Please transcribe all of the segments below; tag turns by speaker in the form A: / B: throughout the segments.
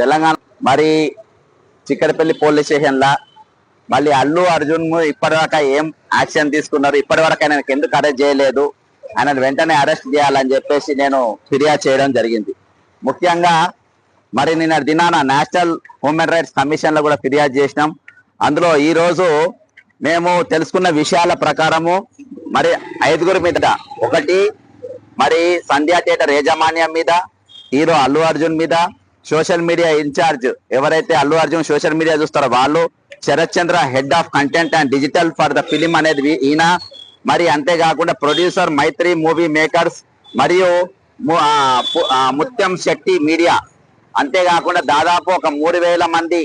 A: తెలంగాణ మరి Chikkadpally police station లా మళ్ళీ అల్లు అర్జున్ ఇప్పటిదాకా ఏం యాక్షన్ తీసుకున్నారు, ఇప్పటివరకు ఆయన ఎందుకు అరెస్ట్ చేయలేదు, ఆయన వెంటనే అరెస్ట్ చేయాలని చెప్పేసి నేను ఫిర్యాదు చేయడం జరిగింది. ముఖ్యంగా మరి నిన్న దినాన నేషనల్ హ్యూమన్ రైట్స్ కమిషన్ లో కూడా ఫిర్యాదు చేసినాం. అందులో ఈ రోజు మేము తెలుసుకున్న విషయాల ప్రకారము మరి 5గురి మీద, ఒకటి మరి సంధ్యా థియేటర్ యాజమాన్యం మీద, హీరో అల్లు అర్జున్ మీద, సోషల్ మీడియా ఇన్ఛార్జ్ ఎవరైతే అల్లు అర్జున్ సోషల్ మీడియా చూస్తారో వాళ్ళు, Sarath Chandra head of content and digital for the film అనేది ఈయన, మరి అంతేకాకుండా ప్రొడ్యూసర్ మైత్రి మూవీ మేకర్స్ మరియు ముత్యం శెట్టి మీడియా, అంతేకాకుండా దాదాపు ఒక 3000 మంది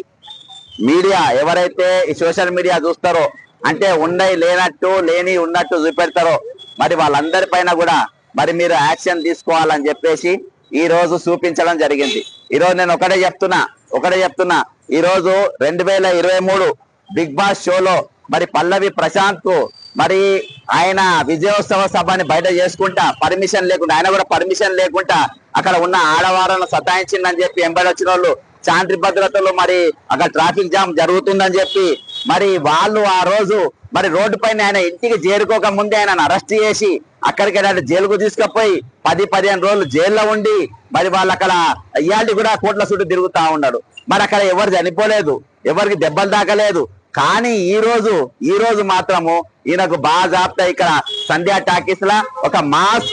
A: మీడియా ఎవరైతే ఈ సోషల్ మీడియా చూస్తారో, అంటే ఉన్నాయి లేనట్టు లేని ఉన్నట్టు చూపెడతారో మరి వాళ్ళందరి పైన కూడా మరి మీరు యాక్షన్ తీసుకోవాలని చెప్పేసి ఈ రోజు చూపించడం జరిగింది. ఈ రోజు నేను ఒకటే చెప్తున్నా ఈ రోజు 2023 బిగ్ బాస్ షోలో మరి పల్లవి ప్రశాంత్ కు మరి ఆయన విజయోత్సవ సభని బయట చేసుకుంటా పర్మిషన్ లేకుండా, ఆయన కూడా పర్మిషన్ లేకుండా అక్కడ ఉన్న ఆడవాళ్ళను సతాయించిందని చెప్పి ఎంబడి వచ్చిన వాళ్ళు శాంతి భద్రతలు మరి అక్కడ ట్రాఫిక్ జామ్ జరుగుతుందని చెప్పి మరి వాళ్ళు ఆ రోజు మరి రోడ్డు పైన ఆయన ఇంటికి చేరుకోక ముందే ఆయన అరెస్ట్ చేసి అక్కడికి జైలుకు తీసుకుపోయి 10-15 రోజులు జైల్లో ఉండి మరి వాళ్ళు అక్కడ ఇయాల్టి కూడా కోట్ల చుట్టూ తిరుగుతా ఉన్నాడు. మరి అక్కడ ఎవరు చనిపోలేదు, ఎవరికి దెబ్బలు తాకలేదు. కానీ ఈ రోజు మాత్రము ఈయనకు బాజాప్తా ఇక్కడ సంధ్యా టాకీస్ లా ఒక మాస్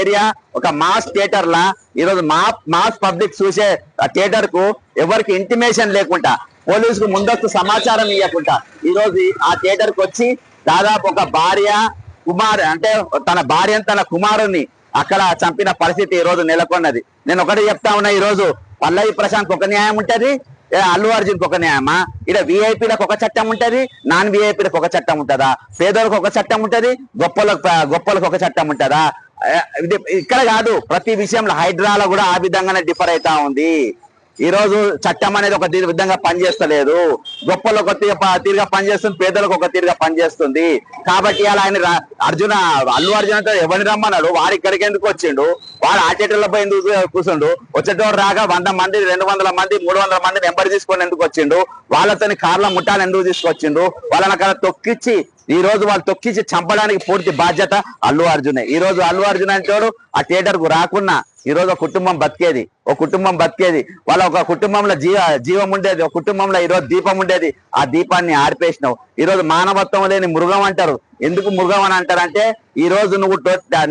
A: ఏరియా, ఒక మాస్ థియేటర్ లా ఈరోజు మాస్ పబ్లిక్ చూసే థియేటర్ కు ఎవరికి ఇంటిమేషన్ లేకుండా, పోలీసుకు ముందస్తు సమాచారం ఇవ్వకుండా ఈ రోజు ఆ థియేటర్ కు వచ్చి దాదాపు ఒక భార్య అంటే తన భార్య తన కుమారుని అక్కడ చంపిన పరిస్థితి ఈ రోజు నెలకొన్నది. నేను ఒకటి చెప్తా ఉన్నా, ఈ రోజు పల్లవి ప్రశాంత్ ఒక న్యాయం ఉంటది, అల్లు అర్జున్ ఒక న్యాయమా? ఇక్కడ విఐపీలకు ఒక చట్టం ఉంటది, నాన్ విఐపీలకు ఒక చట్టం ఉంటదా? పేదలకు ఒక చట్టం ఉంటది, గొప్పలకు ఒక చట్టం ఉంటదా? ఇక్కడ కాదు, ప్రతి విషయంలో హైడ్రాలో కూడా ఆ విధంగానే డిఫర్ అవుతా ఉంది. ఈ రోజు చట్టం అనేది ఒక విధంగా పనిచేస్తలేదు, గొప్పలకు ఒక తీరుగా పనిచేస్తుంది, పేదలకు ఒక తీరుగా పనిచేస్తుంది. కాబట్టి అలా ఆయన అల్లు అర్జున్ అంటే ఎవరిని రమ్మన్నాడు, వాడు ఇక్కడికి ఎందుకు వచ్చిండు, వాడు ఆ థియేటర్లో పోయి ఎందుకు కూర్చుండు, వచ్చేటోడు రాగా 100 మంది 200 మంది 300 మందిని ఎంబడి తీసుకొని ఎందుకు వచ్చిండు, వాళ్ళతోని కార్ల ముఠాలు ఎందుకు తీసుకొచ్చిండు, వాళ్ళని అక్కడ తొక్కిచ్చి ఈ రోజు వాళ్ళు తొక్కించి చంపడానికి పూర్తి బాధ్యత అల్లు అర్జునే. ఈ రోజు అల్లు అర్జున్ అంటాడు ఆ థియేటర్ కు రాకున్నా ఈ రోజు ఒక కుటుంబం బతికేది, వాళ్ళ ఒక కుటుంబంలో జీవం ఉండేది, ఒక కుటుంబంలో ఈ రోజు దీపం ఉండేది, ఆ దీపాన్ని ఆర్పేసినావు. ఈ రోజు మానవత్వం లేని మృగం అంటారు. ఎందుకు మృగం అని అంటారంటే ఈ రోజు నువ్వు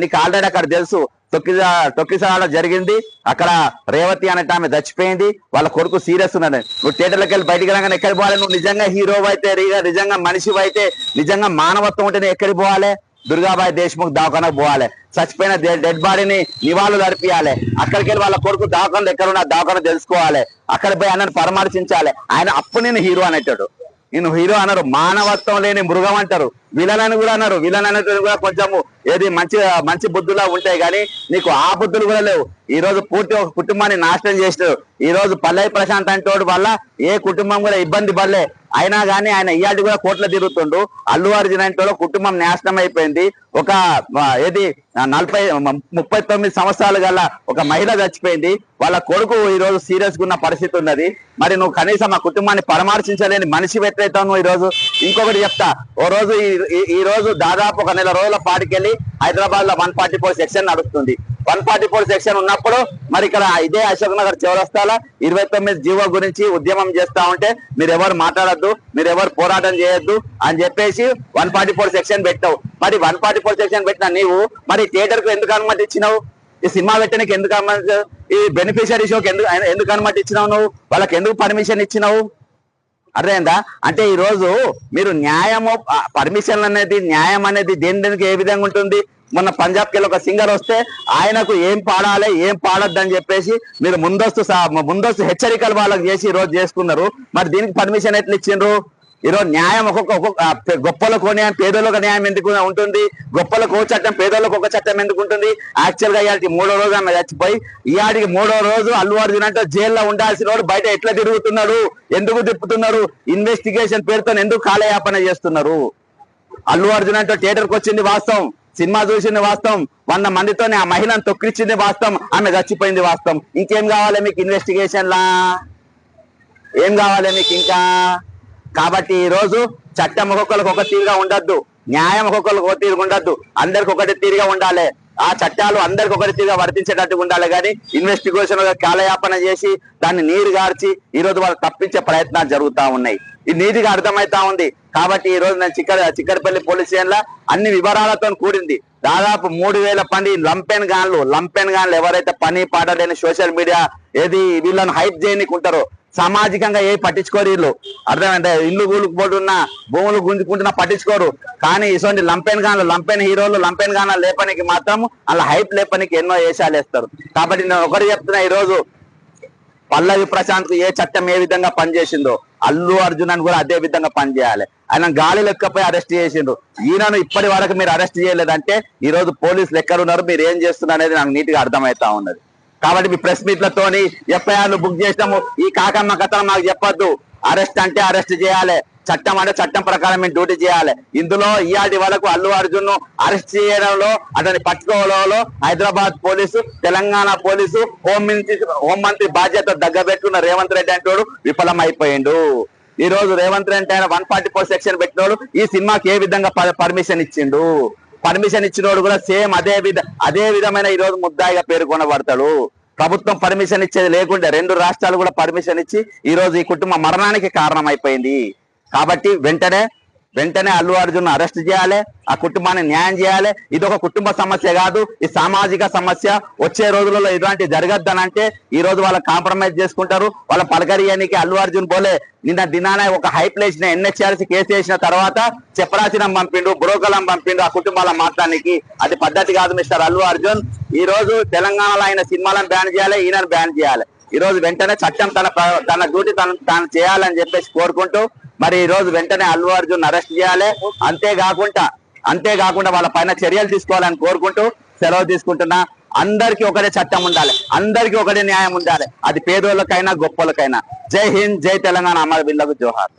A: నీకు ఆల్రెడీ అక్కడ తెలుసు తొక్కిసాడ జరిగింది, అక్కడ రేవతి అనేట ఆమె చచ్చిపోయింది, వాళ్ళ కొడుకు సీరియస్ ఉన్నాడు. నువ్వు థియేటర్లోకి వెళ్ళి బయటికి రాగానే ఎక్కడికి పోవాలి? నువ్వు నిజంగా హీరో అయితే, నిజంగా మనిషి అయితే, నిజంగా మానవత్వం ఉంటేనే ఎక్కడికి పోవాలి? దుర్గాబాయి దేశ్ముఖ్ దవాఖానకు పోవాలి, చచ్చిపోయిన డెడ్ బాడీని నివాళులు అర్పియాలి, అక్కడికి వెళ్ళి వాళ్ళ కొడుకు దవాఖానలు ఎక్కడున్నా దవాఖాన తెలుసుకోవాలి, అక్కడ పోయి అన్నను పరామర్శించాలి. ఆయన అప్పుడు నేను హీరో అనేటాడు, నేను హీరో అన్నారు. మానవత్వం లేని మృగం అంటారు, విలన్ కూడా అన్నారు. విలన్ అనేది కూడా కొంచెము ఏది మంచి బుద్ధులా ఉంటాయి, కానీ నీకు ఆ బుద్ధులు కూడా లేవు. ఈ రోజు పూర్తి ఒక కుటుంబాన్ని నాశనం చేసినారు. ఈ రోజు పల్లవి ప్రశాంత్ అంటోడు వల్ల ఏ కుటుంబం కూడా ఇబ్బంది పడలే, అయినా కానీ ఆయన ఇయాటి కూడా కోట్ల తిరుగుతుండు. అల్లు అర్జున్ అంటోడు కుటుంబం నాశనం అయిపోయింది. ఒక 39 సంవత్సరాలు గల ఒక మహిళ చచ్చిపోయింది, వాళ్ళ కొడుకు ఈ రోజు సీరియస్ గా ఉన్న పరిస్థితి ఉన్నది. మరి నువ్వు కనీసం ఆ కుటుంబాన్ని పరామర్శించలేని మనిషి వ్యతిరేకం నువ్వు. ఈ రోజు ఇంకొకటి చెప్తా, ఈ రోజు దాదాపు ఒక నెల రోజుల పాటికెళ్ళి హైదరాబాద్ లో 144 సెక్షన్ నడుస్తుంది. 144 సెక్షన్ ఉన్నప్పుడు మరి ఇక్కడ ఇదే అశోక్ నగర్ చౌరస్తాల 29 జీవో గురించి ఉద్యమం చేస్తా ఉంటే మీరు ఎవరు మాట్లాడద్దు, మీరు ఎవరు పోరాటం చేయొద్దు అని చెప్పేసి 144 సెక్షన్ పెట్టావు. మరి 144 సెక్షన్ పెట్టిన నీవు మరి థియేటర్ కు ఎందుకు అనుమతి ఇచ్చినావు? ఈ సినిమా పెట్టడానికి ఎందుకు అనుమతి, ఈ బెనిఫిషియరీ షోకి ఎందుకు అనుమతి ఇచ్చినావు? నువ్వు వాళ్ళకి ఎందుకు పర్మిషన్ ఇచ్చినావు? అర్థమైందా? అంటే ఈ రోజు మీరు న్యాయము పర్మిషన్ అనేది న్యాయం అనేది దేనికి ఏ విధంగా ఉంటుంది? మొన్న పంజాబ్కి వెళ్ళి ఒక సింగర్ వస్తే ఆయనకు ఏం పాడాలి ఏం పాడొద్దు అని చెప్పేసి మీరు ముందస్తు హెచ్చరికలు వాళ్ళకి చేసి ఈ రోజు చేసుకున్నారు. మరి దీనికి పర్మిషన్ ఎట్లా ఇచ్చిండ్రు? ఈరోజు న్యాయం ఒక్కొక్క గొప్పలకు న్యాయం పేదలకు న్యాయం ఎందుకు ఉంటుంది? గొప్పలకు ఒక చట్టం పేదలకు ఒక చట్టం ఎందుకు ఉంటుంది? యాక్చువల్ గా ఇవాళకి 3వ రోజు ఆమె చచ్చిపోయి ఇవాడికి 3వ రోజు అల్లు అర్జున్ అంటే జైల్లో ఉండాల్సిన వాడు బయట ఎట్లా తిరుగుతున్నాడు? ఎందుకు తిప్పుతున్నారు? ఇన్వెస్టిగేషన్ పేరుతో ఎందుకు కాలయాపన చేస్తున్నారు? అల్లు అర్జున్ అంటే థియేటర్కి వచ్చింది వాస్తవం, సినిమా చూసింది వాస్తవం, 100 మందితోనే ఆ మహిళను తొక్కిచ్చింది వాస్తవం, ఆమె చచ్చిపోయింది వాస్తవం. ఇంకేం కావాలి మీకు ఇన్వెస్టిగేషన్ లా? ఏం కావాలి మీకు ఇంకా? కాబట్టి ఈ రోజు చట్టం ఒక్కొక్కరికి ఒక తీరుగా ఉండద్దు, న్యాయం ఒక్కొక్కరికి ఒక తీరుగా ఉండద్దు, అందరికి ఒకటి తీరుగా ఉండాలి. ఆ చట్టాలు అందరికి ఒకటి తీరుగా వర్తించేటట్టుగా ఉండాలి. కానీ ఇన్వెస్టిగేషన్ కాలయాపన చేసి దాన్ని నీరు గార్చి ఈ రోజు వాళ్ళు తప్పించే ప్రయత్నాలు జరుగుతా ఉన్నాయి. ఇది నీతిగా అర్థమైతా ఉంది. కాబట్టి ఈ రోజు నేను చిక్కడపల్లి పోలీస్ స్టేషన్ లో అన్ని వివరాలతో కూడింది. దాదాపు 3000 మంది లంపెన్ గాన్లు ఎవరైతే పని పాట లేని సోషల్ మీడియా ఏది వీళ్ళని హైప్ చేయనికుంటారో, సామాజికంగా ఏ పట్టించుకోరు వీళ్ళు. అర్థమైంటే ఇల్లు కూలుకుపోతున్నా భూములు గుంజుకుంటున్నా పట్టించుకోరు. కానీ ఇటువంటి లంపెన్ హీరోలు లంపెన్ గాన్ల లేపనికి మాత్రం అలా హైప్ లేపనికి ఎన్నో వేషాలు వేస్తారు. కాబట్టి నేను ఒకటి చెప్తున్నా, ఈ రోజు పల్లవి ప్రశాంత్ ఏ చట్టం ఏ విధంగా పనిచేసిందో అల్లు అర్జున్ అని కూడా అదే విధంగా పనిచేయాలి. ఆయన గాలి లెక్కపై అరెస్ట్ చేసిండ్రు. ఈయనను ఇప్పటి వరకు మీరు అరెస్ట్ చేయలేదంటే ఈ రోజు పోలీసులు ఎక్కడున్నారు, మీరు ఏం చేస్తున్నారు అనేది నాకు నీట్ గా అర్థమవుతా ఉన్నది. కాబట్టి మీ ప్రెస్ మీట్లతోని ఎఫ్ఐఆర్లు బుక్ చేసినాము, ఈ కాకమ్మ కథలు మాకు చెప్పొద్దు. అరెస్ట్ అంటే అరెస్ట్ చేయాలి, చట్టం అంటే చట్టం ప్రకారం మేము డ్యూటీ చేయాలి. ఇందులో ఇయాటి వరకు అల్లు అర్జున్ ను అరెస్ట్ చేయడంలో, అతన్ని పట్టుకోవడంలో హైదరాబాద్ పోలీసు, తెలంగాణ పోలీసు, హోంమంత్రి బాధ్యత దగ్గబెట్టుకున్న రేవంత్ రెడ్డి అంటోడు విఫలం అయిపోయిండు. ఈ రోజు రేవంత్ రెడ్డి ఆయన 144 సెక్షన్ పెట్టినోడు ఈ సినిమాకి ఏ విధంగా పర్మిషన్ ఇచ్చిండు? పర్మిషన్ ఇచ్చినోడు కూడా సేమ్ అదే విధమైన ఈ రోజు ముద్దాయిగా పేర్కొనబడతాడు. ప్రభుత్వం పర్మిషన్ ఇచ్చేది లేకుంటే 2 రాష్ట్రాలు కూడా పర్మిషన్ ఇచ్చి ఈ రోజు ఈ కుటుంబ మరణానికి కారణం అయిపోయింది. కాబట్టి వెంటనే అల్లు అర్జున్ అరెస్ట్ చేయాలి, ఆ కుటుంబాన్ని న్యాయం చేయాలి. ఇది ఒక కుటుంబ సమస్య కాదు, ఈ సామాజిక సమస్య. వచ్చే రోజులలో ఇలాంటి జరగద్దనంటే ఈ రోజు వాళ్ళ కాంప్రమైజ్ చేసుకుంటారు. వాళ్ళ పలకరియనికి అల్లు అర్జున్ పోలే నిన్న దినానే ఒక హైప్ లేచిన ఎన్హెచ్ఆర్సీ కేసు వేసిన తర్వాత చెప్పరాచినం పంపిండు, బ్రోకలం పంపిండు ఆ కుటుంబాల మాట్లాడానికి. అది పద్ధతి కాదు మిస్టర్ అల్లు అర్జున్. ఈ రోజు తెలంగాణలో ఆయన సినిమాలను బ్యాన్ చేయాలి, ఈయనను బ్యాన్ చేయాలి. ఈ రోజు వెంటనే చట్టం తన డ్యూటీ తాను చేయాలని చెప్పేసి కోరుకుంటూ మరి ఈ రోజు వెంటనే అల్లు అర్జున్ అరెస్ట్ చేయాలి. అంతేకాకుండా వాళ్ళ పైన చర్యలు తీసుకోవాలని కోరుకుంటూ సెలవు తీసుకుంటున్నా. అందరికీ ఒకటే చట్టం ఉండాలి, అందరికీ ఒకటే న్యాయం ఉండాలి. అది పేదోళ్ళకైనా గొప్పలకైనా. జై హింద్, జై తెలంగాణ, అమర బిల్లకు జోహార్.